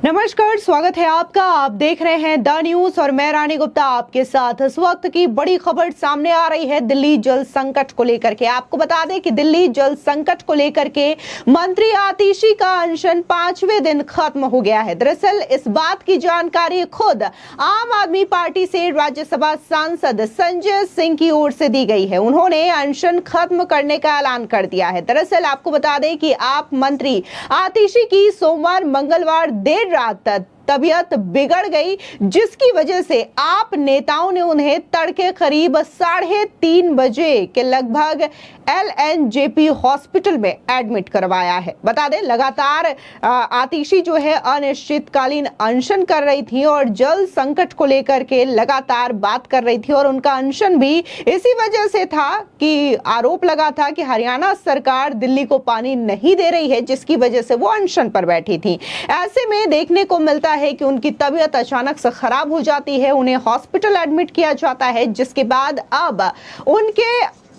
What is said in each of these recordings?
नमस्कार, स्वागत है आपका। आप देख रहे हैं द न्यूज और मैं रानी गुप्ता आपके साथ। इस वक्त की बड़ी खबर सामने आ रही है दिल्ली जल संकट को लेकर के। आपको बता दें कि दिल्ली जल संकट को लेकर के मंत्री आतिशी का अनशन 5वें दिन खत्म हो गया है। दरअसल इस बात की जानकारी खुद आम आदमी पार्टी से राज्यसभा सांसद संजय सिंह की ओर से दी गई है। उन्होंने अनशन खत्म करने का ऐलान कर दिया है। दरअसल आपको बता दें कि आप मंत्री आतिशी की सोमवार मंगलवार देर रात तबीयत बिगड़ गई, जिसकी वजह से आप नेताओं ने उन्हें तड़के करीब 3:30 बजे के लगभग LNJP हॉस्पिटल में एडमिट करवाया है। बता दें, लगातार आतिशी जो है अनिश्चितकालीन अनशन कर रही थी और जल संकट को लेकर के लगातार बात कर रही थी और उनका अनशन भी इसी वजह से था कि आरोप लगा था कि हरियाणा सरकार दिल्ली को पानी नहीं दे रही है, जिसकी वजह से वो अनशन पर बैठी थी। ऐसे में देखने को मिलता है कि उनकी तबीयत अचानक से खराब हो जाती है, उन्हें हॉस्पिटल एडमिट किया जाता है, जिसके बाद अब उनके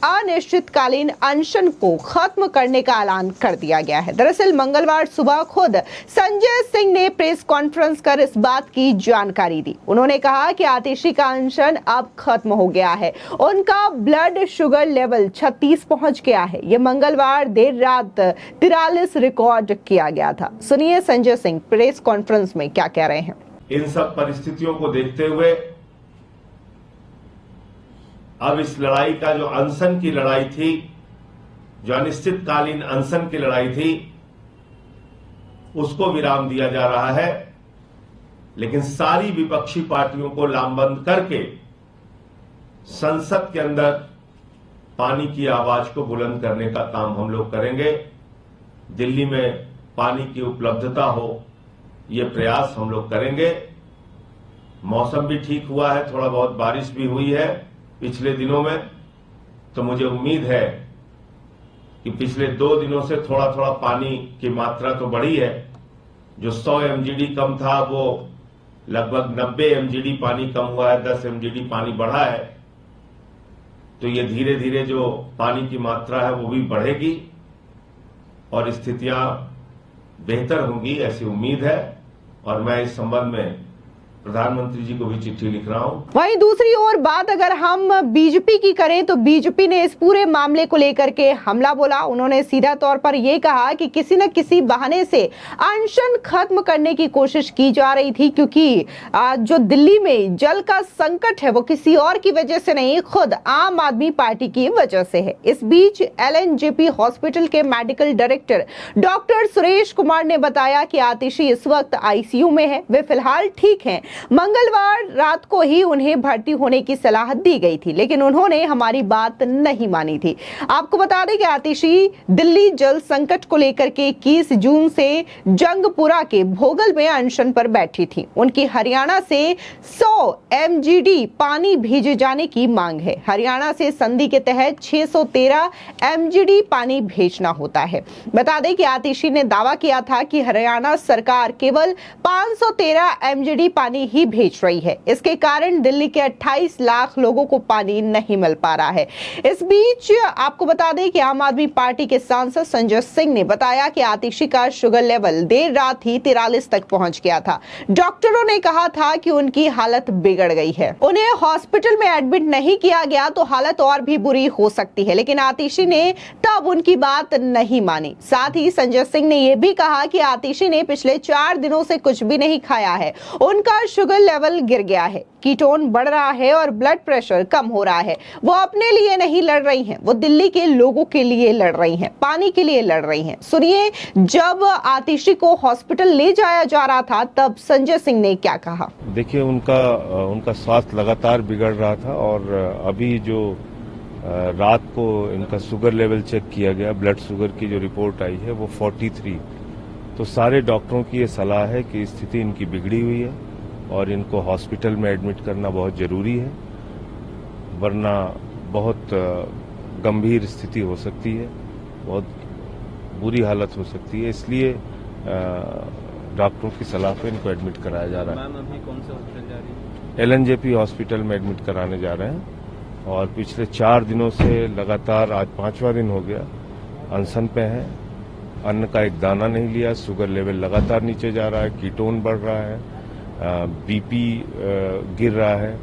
अनिश्चितकालीन अनशन को खत्म करने का ऐलान कर दिया गया है। दरअसल मंगलवार सुबह खुद संजय सिंह ने प्रेस कॉन्फ्रेंस कर इस बात की जानकारी दी। उन्होंने कहा कि आतिशी का अनशन अब खत्म हो गया है। उनका ब्लड शुगर लेवल 36 पहुंच गया है। ये मंगलवार देर रात 43 रिकॉर्ड किया गया था। सुनिए संजय सिंह प्रेस कॉन्फ्रेंस में क्या कह रहे हैं। इन सब परिस्थितियों को देखते हुए अब इस लड़ाई का जो अनशन की लड़ाई थी, जो अनिश्चितकालीन अनशन की लड़ाई थी, उसको विराम दिया जा रहा है। लेकिन सारी विपक्षी पार्टियों को लामबंद करके संसद के अंदर पानी की आवाज को बुलंद करने का काम हम लोग करेंगे। दिल्ली में पानी की उपलब्धता हो, ये प्रयास हम लोग करेंगे। मौसम भी ठीक हुआ है, थोड़ा बहुत बारिश भी हुई है पिछले दिनों में, तो मुझे उम्मीद है कि पिछले 2 दिनों से थोड़ा थोड़ा पानी की मात्रा तो बढ़ी है। जो 100 MGD कम था वो लगभग 90 MGD पानी कम हुआ है, 10 MGD पानी बढ़ा है। तो ये धीरे धीरे जो पानी की मात्रा है वो भी बढ़ेगी और स्थितियां बेहतर होंगी, ऐसी उम्मीद है। और मैं इस संबंध में प्रधानमंत्री जी को भी चिट्ठी लिख रहा हूं। वहीं दूसरी ओर बात अगर हम बीजेपी की करें तो बीजेपी ने इस पूरे मामले को लेकर के हमला बोला। उन्होंने सीधा तौर पर यह कहा कि किसी न किसी बहाने से अनशन खत्म करने की कोशिश की जा रही थी, क्योंकि जो दिल्ली में जल का संकट है वो किसी और की वजह से नहीं, खुद आम आदमी पार्टी की वजह से है। इस बीच LNJP हॉस्पिटल के medical director doctor Suresh Kumar ने बताया कि आतिशी इस वक्त ICU में है, वे फिलहाल ठीक हैं। मंगलवार रात को ही उन्हें भर्ती होने की सलाह दी गई थी, लेकिन उन्होंने हमारी बात नहीं मानी थी। आपको बता दें कि आतिशी दिल्ली जल संकट को लेकर के 21 जून से जंगपुरा के भोगल में अनशन पर बैठी थी। उनकी हरियाणा से 100 MGD पानी भेजे जाने की मांग है। हरियाणा से संधि के तहत 613 MGD पानी भेजना होता है। बता दें कि आतिशी ने दावा किया था कि हरियाणा सरकार केवल 513 MGD पानी ही भेज रही है। इसके कारण दिल्ली के 28 लाख लोगों को पानी नहीं मिल पा रहा है। इस बीच आपको बता दें कि आम आदमी पार्टी के सांसद संजय सिंह ने बताया कि आतिशी का शुगर लेवल देर रात ही 43 तक पहुंच गया था। डॉक्टरों ने कहा था कि उनकी हालत बिगड़ गई है, उन्हें हॉस्पिटल में एडमिट नहीं किया गया तो हालत और भी बुरी हो सकती है, लेकिन आतिशी ने तब उनकी बात नहीं मानी। साथ ही संजय सिंह ने यह भी कहा कि आतिशी ने पिछले 4 दिनों से कुछ भी नहीं खाया है, उनका शुगर लेवल गिर गया है, कीटोन बढ़ रहा है और ब्लड प्रेशर कम हो रहा है। वो अपने लिए नहीं लड़ रही हैं, वो दिल्ली के लोगों के लिए लड़ रही हैं, पानी के लिए लड़ रही हैं। सुनिए, जब आतिशी को हॉस्पिटल ले जाया जा रहा था तब संजय सिंह ने क्या कहा। देखिए, उनका स्वास्थ्य लगातार बिगड़ रहा था और अभी जो रात को इनका शुगर लेवल चेक किया गया, ब्लड शुगर की जो रिपोर्ट आई है वो 43। तो सारे डॉक्टरों की ये सलाह है कि स्थिति इनकी बिगड़ी हुई है और इनको हॉस्पिटल में एडमिट करना बहुत जरूरी है, वरना बहुत गंभीर स्थिति हो सकती है, बहुत बुरी हालत हो सकती है। इसलिए डॉक्टरों की सलाह पे इनको एडमिट कराया जा रहा है। मैम, अभी कौन से हॉस्पिटल जा रही है? LNJP हॉस्पिटल में एडमिट कराने जा रहे हैं और पिछले 4 दिनों से लगातार आज 5वां दिन हो गया अनशन पे हैं। अन्न का एक दाना नहीं लिया, शुगर लेवल लगातार नीचे जा रहा है, कीटोन बढ़ रहा है, बीपी गिर रहा है।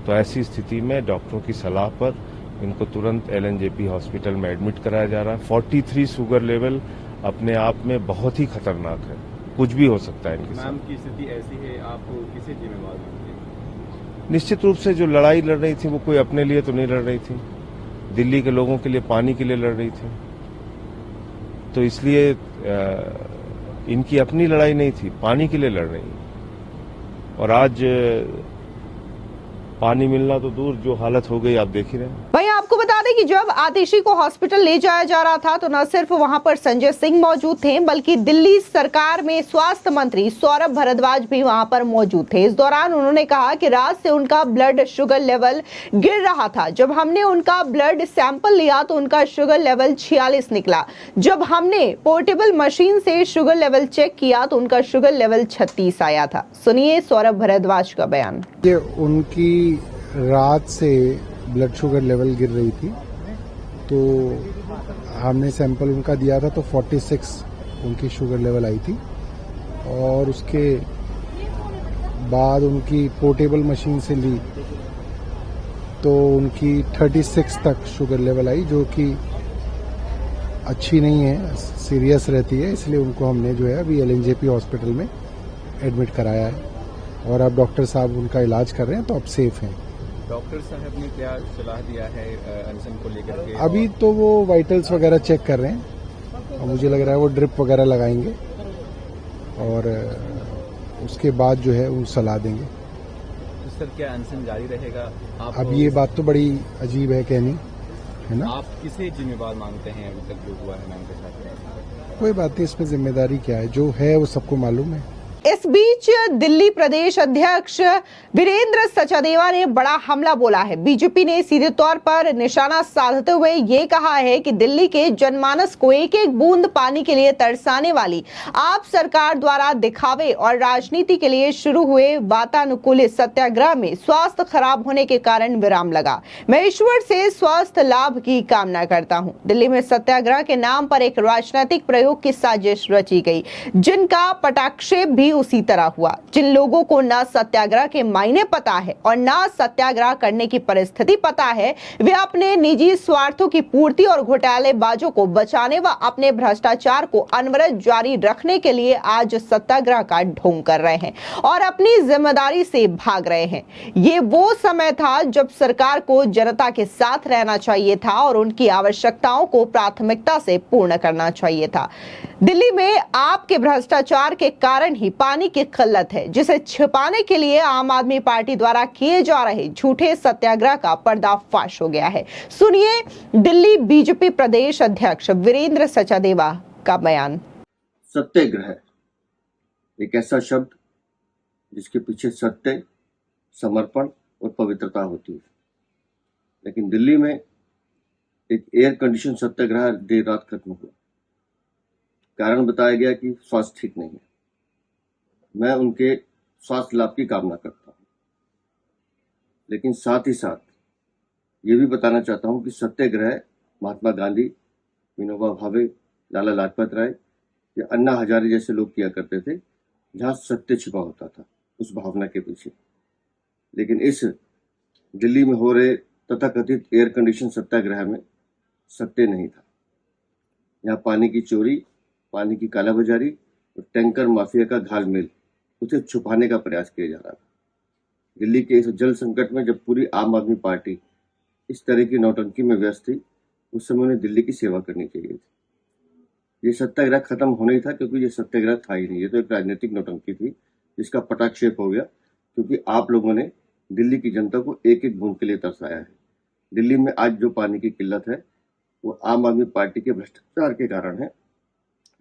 तो ऐसी स्थिति में डॉक्टरों की सलाह पर इनको तुरंत एलएनजेपी हॉस्पिटल में एडमिट कराया जा रहा है। 43 शुगर लेवल अपने आप में बहुत ही खतरनाक है, कुछ भी हो सकता है इनके साथ। मैम की स्थिति ऐसी है, आप किसे जिम्मेवार मानते हैं? निश्चित रूप से जो लड़ाई लड़ रही थी वो कोई अपने लिए तो नहीं लड़ रही थी, दिल्ली के लोगों के लिए पानी के लिए लड़ रही थी। तो इसलिए इनकी अपनी लड़ाई नहीं थी, पानी के लिए लड़ रही है। और आज पानी मिलना तो दूर, जो हालत हो गई आप देख ही रहे हैं। वहीं आपको बता दें कि जब आतिशी को हॉस्पिटल ले जाया जा रहा था तो न सिर्फ वहां पर संजय सिंह मौजूद थे, बल्कि दिल्ली सरकार में स्वास्थ्य मंत्री सौरभ भारद्वाज भी वहां पर मौजूद थे। इस दौरान उन्होंने कहा कि रात से उनका ब्लड शुगर लेवल गिर रहा था। जब हमने उनका ब्लड सैंपल लिया तो उनका शुगर लेवल 46 निकला। जब हमने पोर्टेबल मशीन से शुगर लेवल चेक किया तो उनका शुगर लेवल 36 आया था। सुनिए सौरभ भारद्वाज का बयान। ये उनकी रात से ब्लड शुगर लेवल गिर रही थी, तो हमने सैंपल उनका दिया था तो 46 उनकी शुगर लेवल आई थी। और उसके बाद उनकी पोर्टेबल मशीन से ली तो उनकी 36 तक शुगर लेवल आई, जो कि अच्छी नहीं है, सीरियस रहती है। इसलिए उनको हमने जो है अभी एलएनजेपी हॉस्पिटल में एडमिट कराया है और अब डॉक्टर साहब उनका इलाज कर रहे हैं, तो अब सेफ हैं। डॉक्टर साहब ने क्या सलाह दिया है अनशन को लेकर के? अभी तो वो वाइटल्स वगैरह चेक कर रहे हैं और मुझे लग रहा है वो ड्रिप वगैरह लगाएंगे और उसके बाद जो है वो सलाह देंगे। तो सर क्या अनशन जारी रहेगा? आप अब ये बात तो बड़ी अजीब है कहनी, है ना? आप किसे जिम्मेवार मानते हैं अभी तक जो हुआ है मैम के साथ? कोई बात नहीं, इसमें जिम्मेदारी क्या है, जो है वो सबको मालूम है। इस बीच दिल्ली प्रदेश अध्यक्ष वीरेंद्र सचदेवा ने बड़ा हमला बोला है। बीजेपी ने सीधे तौर पर निशाना साधते हुए ये कहा है कि दिल्ली के जनमानस को एक एक बूंद पानी के लिए तरसाने वाली आप सरकार द्वारा दिखावे और राजनीति के लिए शुरू हुए वातानुकूलित सत्याग्रह में स्वास्थ्य खराब होने के कारण विराम लगा। मैं ईश्वर से स्वास्थ्य लाभ की कामना करता हूं। दिल्ली में सत्याग्रह के नाम पर एक राजनीतिक प्रयोग की साजिश रची गई, जिनका पटाक्षेप भी उसी तरह हुआ। जिन लोगों को ना सत्याग्रह के मायने पता है और ना सत्याग्रह करने की परिस्थिति पता है, वे अपने निजी स्वार्थों की पूर्ति और घोटालेबाजों को बचाने व अपने भ्रष्टाचार को अनवरत जारी रखने के लिए आज सत्याग्रह का ढोंग कर रहे हैं और अपनी जिम्मेदारी से भाग रहे हैं। ये वो समय था जब सरकार को जनता के साथ रहना चाहिए था और उनकी आवश्यकताओं को प्राथमिकता से पूर्ण करना चाहिए था। दिल्ली में आपके भ्रष्टाचार के कारण ही पानी की किल्लत है, जिसे छिपाने के लिए आम आदमी पार्टी द्वारा किए जा रहे झूठे सत्याग्रह का पर्दाफाश हो गया है। सुनिए दिल्ली बीजेपी प्रदेश अध्यक्ष वीरेंद्र सचदेवा का बयान। सत्याग्रह एक ऐसा शब्द जिसके पीछे सत्य, समर्पण और पवित्रता होती है, लेकिन दिल्ली में एक एयर कंडीशन सत्याग्रह देर रात खत्म हुआ। कारण बताया गया कि स्वास्थ्य ठीक नहीं है। मैं उनके स्वास्थ्य लाभ की कामना करता हूं, लेकिन साथ ही साथ ये भी बताना चाहता हूं कि सत्याग्रह महात्मा गांधी, विनोबा भावे, लाला लाजपत राय या अन्ना हजारे जैसे लोग किया करते थे, जहां सत्य छिपा होता था उस भावना के पीछे। लेकिन इस दिल्ली में हो रहे तथाकथित एयर कंडीशन सत्याग्रह में सत्य नहीं था। यहाँ पानी की चोरी, पानी की कालाबाजारी और टैंकर माफिया का घालमेल, उसे छुपाने का प्रयास किया जा रहा था। दिल्ली के इस जल संकट में जब पूरी आम आदमी पार्टी इस तरह की नौटंकी में व्यस्त थी, उस समय उन्हें दिल्ली की सेवा करनी चाहिए थी। ये सत्याग्रह खत्म होना ही था, क्योंकि ये सत्याग्रह था ही नहीं, ये तो एक राजनीतिक नौटंकी थी जिसका पटाक्षेप हो गया, क्योंकि आप लोगों ने दिल्ली की जनता को एक एक बूंद के लिए तरसाया है। दिल्ली में आज जो पानी की किल्लत है वो आम आदमी पार्टी के भ्रष्टाचार के कारण है,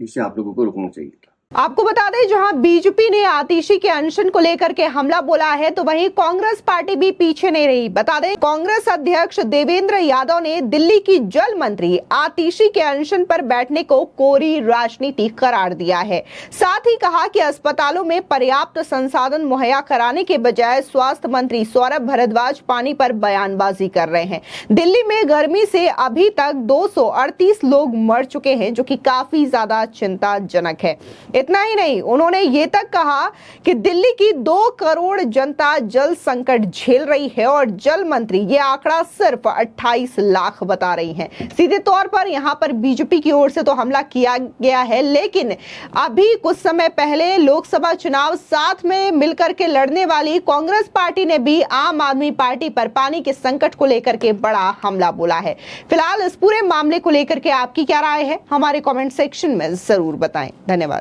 इसे आप लोगों को रोकना चाहिए था। आपको बता दें, जहां बीजेपी ने आतिशी के अनशन को लेकर के हमला बोला है, तो वहीं कांग्रेस पार्टी भी पीछे नहीं रही। बता दें, कांग्रेस अध्यक्ष देवेंद्र यादव ने दिल्ली की जल मंत्री आतिशी के अनशन पर बैठने को कोरी राजनीति करार दिया है। साथ ही कहा कि अस्पतालों में पर्याप्त संसाधन मुहैया कराने के बजाय स्वास्थ्य मंत्री सौरभ भारद्वाज पानी पर बयानबाजी कर रहे हैं। दिल्ली में गर्मी से अभी तक 238 लोग मर चुके हैं, जो कि काफी ज्यादा चिंताजनक है। इतना ही नहीं, उन्होंने ये तक कहा कि दिल्ली की 2 करोड़ जनता जल संकट झेल रही है और जल मंत्री ये आंकड़ा सिर्फ 28 लाख बता रही हैं। सीधे तौर पर यहां पर बीजेपी की ओर से तो हमला किया गया है, लेकिन अभी कुछ समय पहले लोकसभा चुनाव साथ में मिलकर के लड़ने वाली कांग्रेस पार्टी ने भी आम आदमी पार्टी पर पानी के संकट को लेकर के बड़ा हमला बोला है। फिलहाल इस पूरे मामले को लेकर के आपकी क्या राय है, हमारे कमेंट सेक्शन में जरूर बताएं। धन्यवाद।